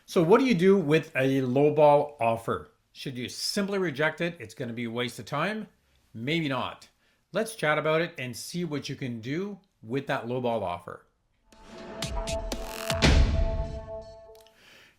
So what do you do with a lowball offer? Should you simply reject it? It's going to be a waste of time. Maybe not. Let's chat about it and see what you can do with that lowball offer.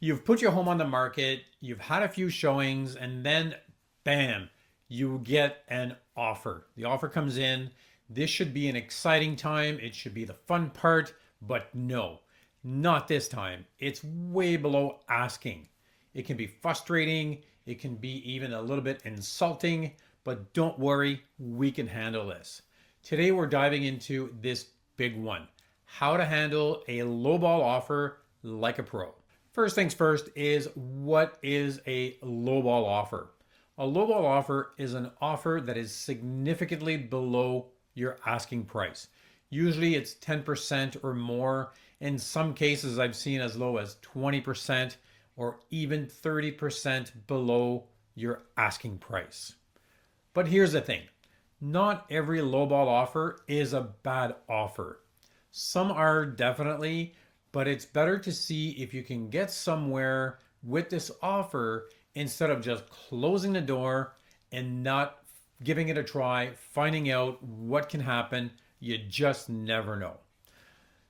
You've put your home on the market, you've had a few showings, and then bam, you get an offer. The offer comes in. This should be an exciting time. It should be the fun part, but no, not this time. It's way below asking. It can be frustrating. It can be even a little bit insulting, but don't worry, we can handle this. Today, we're diving into this big one: how to handle a lowball offer like a pro. First things first is, what is a lowball offer? A lowball offer is an offer that is significantly below your asking price. Usually it's 10% or more. In some cases, I've seen as low as 20% or even 30% below your asking price. But here's the thing: not every lowball offer is a bad offer. Some are definitely, but it's better to see if you can get somewhere with this offer instead of just closing the door and not giving it a try, finding out what can happen. You just never know.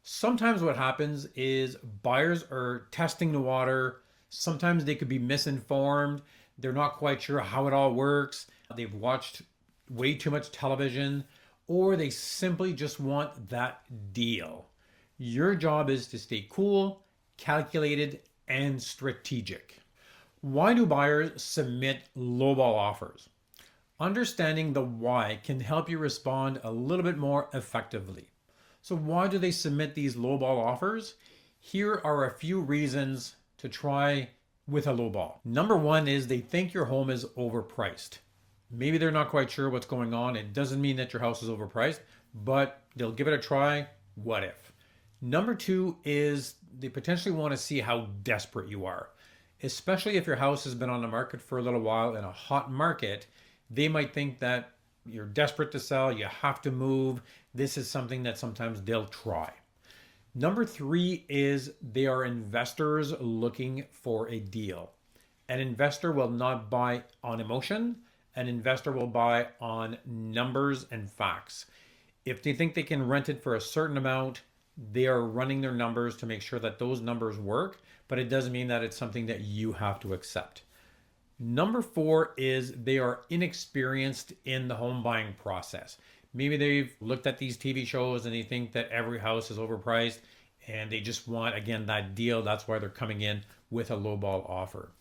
Sometimes what happens is buyers are testing the water. Sometimes they could be misinformed. They're not quite sure how it all works. They've watched way too much television, or they simply just want that deal. Your job is to stay cool, calculated, and strategic. Why do buyers submit lowball offers? Understanding the why can help you respond a little bit more effectively. So why do they submit these lowball offers? Here are a few reasons to try with a lowball. Number one is they think your home is overpriced. Maybe they're not quite sure what's going on. It doesn't mean that your house is overpriced, but they'll give it a try. What if? Number two is they potentially want to see how desperate you are. Especially if your house has been on the market for a little while in a hot market, they might think that you're desperate to sell, you have to move. This is something that sometimes they'll try. Number three is they are investors looking for a deal. An investor will not buy on emotion. An investor will buy on numbers and facts. If they think they can rent it for a certain amount, they are running their numbers to make sure that those numbers work, but it doesn't mean that it's something that you have to accept. Number four is they are inexperienced in the home buying process. Maybe they've looked at these TV shows and they think that every house is overpriced and they just want, again, that deal. That's why they're coming in with a lowball offer.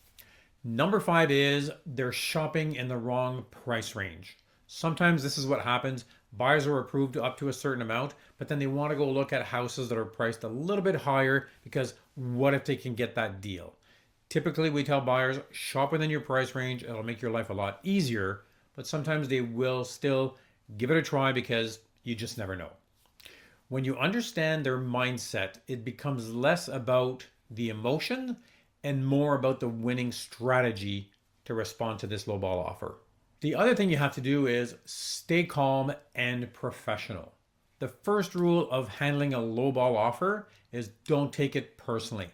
Number five is they're shopping in the wrong price range. Sometimes this is what happens. Buyers are approved up to a certain amount, but then they want to go look at houses that are priced a little bit higher because what if they can get that deal? Typically, we tell buyers, shop within your price range. It'll make your life a lot easier, but sometimes they will still give it a try because you just never know. When you understand their mindset, it becomes less about the emotion and more about the winning strategy to respond to this lowball offer. The other thing you have to do is stay calm and professional. The first rule of handling a lowball offer is don't take it personally.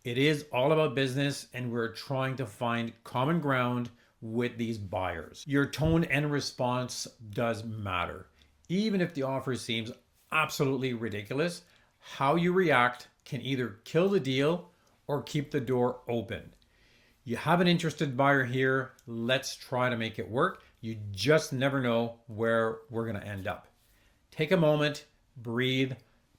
It is all about business, and we're trying to find common ground with these buyers. Your tone and response does matter. Even if the offer seems absolutely ridiculous, how you react can either kill the deal or keep the door open. You have an interested buyer here. Let's try to make it work. You just never know where we're going to end up. Take a moment, breathe,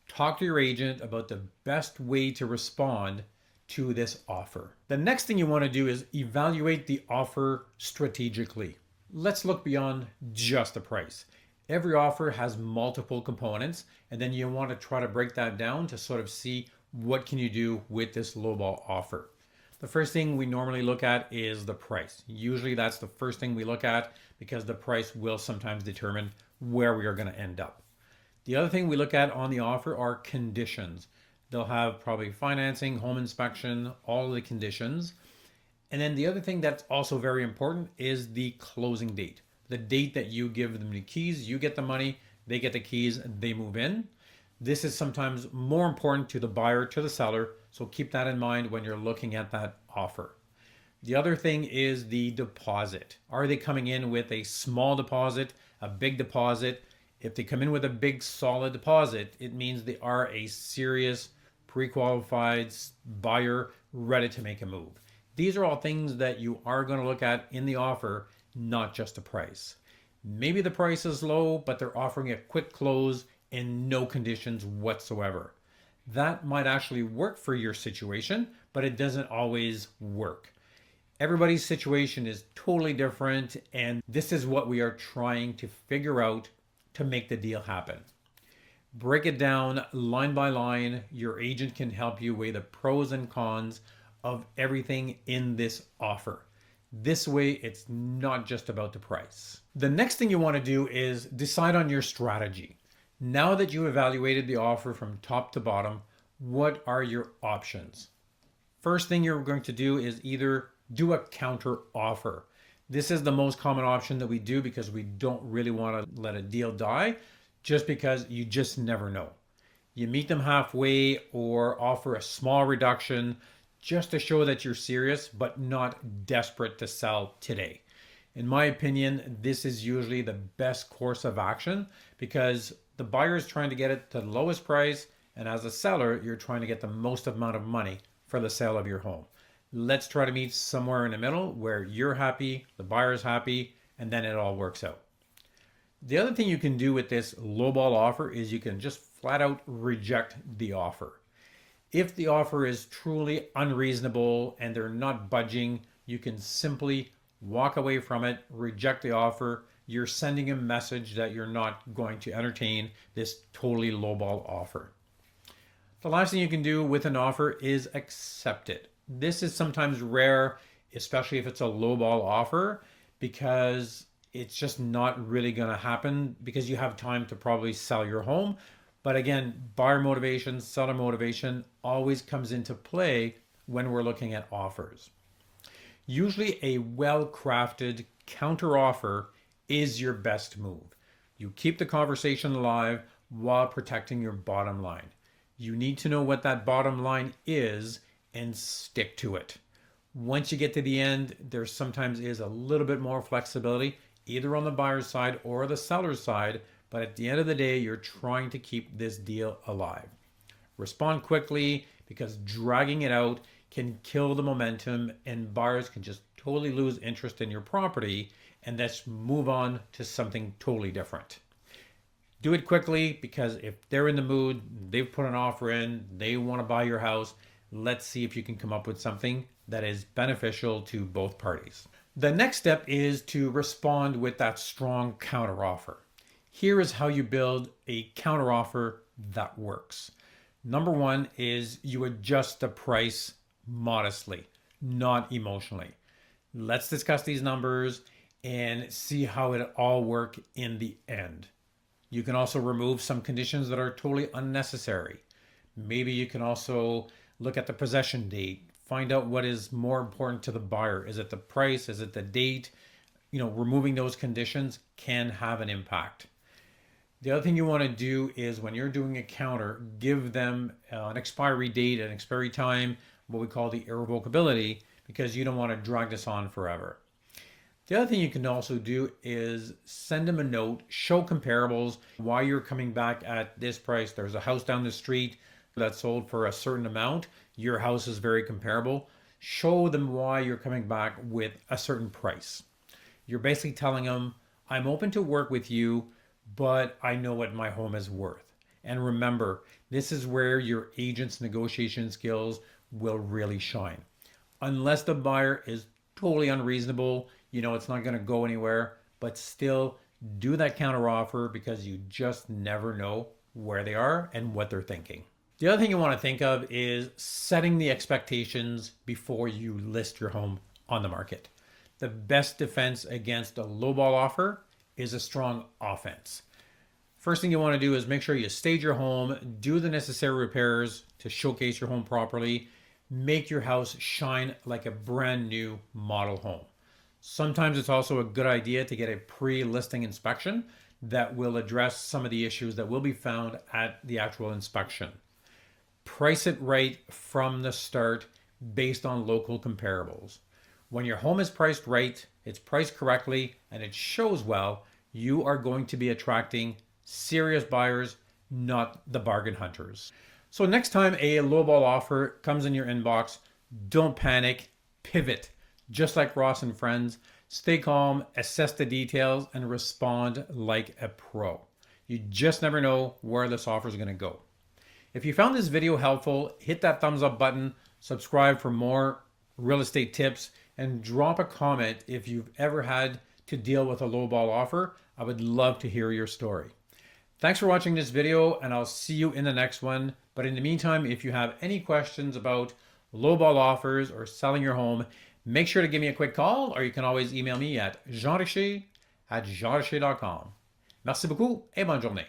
talk to your agent about the best way to respond to this offer. The next thing you want to do is evaluate the offer strategically. Let's look beyond just the price. Every offer has multiple components, and then you want to try to break that down to sort of see what can you do with this lowball offer. The first thing we normally look at is the price. Usually that's the first thing we look at because the price will sometimes determine where we are going to end up. The other thing we look at on the offer are conditions. They'll have probably financing, home inspection, all of the conditions. And then the other thing that's also very important is the closing date. The date that you give them the keys, you get the money, they get the keys, they move in. This is sometimes more important to the buyer, to the seller, So keep that in mind when you're looking at that offer. The other thing is the deposit. Are they coming in with a small deposit, a big deposit? If they come in with a big solid deposit, it means they are a serious pre-qualified buyer ready to make a move. These are all things that you are going to look at in the offer, not just the price. Maybe the price is low, but they're offering a quick close and no conditions whatsoever. That might actually work for your situation, but it doesn't always work. Everybody's situation is totally different, and this is what we are trying to figure out to make the deal happen. Break it down line by line. Your agent can help you weigh the pros and cons of everything in this offer. This way, it's not just about the price. The next thing you want to do is decide on your strategy. Now that you evaluated the offer from top to bottom, what are your options? First thing you're going to do is either do a counter offer. This is the most common option that we do because we don't really want to let a deal die, just because you just never know. You meet them halfway or offer a small reduction just to show that you're serious but not desperate to sell today. In my opinion, this is usually the best course of action because the buyer is trying to get it to the lowest price, and as a seller, you're trying to get the most amount of money for the sale of your home. Let's try to meet somewhere in the middle where you're happy, the buyer's happy, and then it all works out. The other thing you can do with this lowball offer is you can just flat out reject the offer. If the offer is truly unreasonable and they're not budging, you can simply walk away from it, reject the offer. You're sending a message that you're not going to entertain this totally lowball offer. The last thing you can do with an offer is accept it. This is sometimes rare, especially if it's a lowball offer, because it's just not really going to happen because you have time to probably sell your home. But again, buyer motivation, seller motivation always comes into play when we're looking at offers. Usually a well-crafted counter offer is your best move. You keep the conversation alive while protecting your bottom line. You need to know what that bottom line is and stick to it. Once you get to the end, there sometimes is a little bit more flexibility, either on the buyer's side or the seller's side, but at the end of the day, you're trying to keep this deal alive. Respond quickly because dragging it out can kill the momentum and buyers can just totally lose interest in your property and let's move on to something totally different. Do it quickly because if they're in the mood, they've put an offer in, they want to buy your house, let's see if you can come up with something that is beneficial to both parties. The next step is to respond with that strong counteroffer. Here is how you build a counteroffer that works. Number one is you adjust the price modestly, not emotionally. Let's discuss these numbers and see how it all work in the end. You can also remove some conditions that are totally unnecessary. Maybe you can also look at the possession date, find out what is more important to the buyer. Is it the price? Is it the date? Removing those conditions can have an impact. The other thing you want to do is when you're doing a counter, give them an expiry date, an expiry time, what we call the irrevocability, because you don't want to drag this on forever. The other thing you can also do is send them a note, show comparables, why you're coming back at this price. There's a house down the street that sold for a certain amount. Your house is very comparable. Show them why you're coming back with a certain price. You're basically telling them, I'm open to work with you, but I know what my home is worth. And remember, this is where your agent's negotiation skills will really shine. Unless the buyer is totally unreasonable, it's not going to go anywhere, but still do that counter offer because you just never know where they are and what they're thinking. The other thing you want to think of is setting the expectations before you list your home on the market. The best defense against a lowball offer is a strong offense. First thing you want to do is make sure you stage your home, do the necessary repairs to showcase your home properly, make your house shine like a brand new model home. Sometimes it's also a good idea to get a pre-listing inspection that will address some of the issues that will be found at the actual inspection. Price it right from the start based on local comparables. When your home is priced right, it's priced correctly, and it shows well, you are going to be attracting serious buyers, not the bargain hunters. So next time a lowball offer comes in your inbox, don't panic, pivot. Just like Ross and Friends, stay calm, assess the details, and respond like a pro. You just never know where this offer is going to go. If you found this video helpful, hit that thumbs up button, subscribe for more real estate tips, and drop a comment if you've ever had to deal with a lowball offer. I would love to hear your story. Thanks for watching this video, and I'll see you in the next one. But in the meantime, if you have any questions about lowball offers or selling your home, make sure to give me a quick call, or you can always email me at jeanricher@jeanricher.com. Merci beaucoup et bonne journée.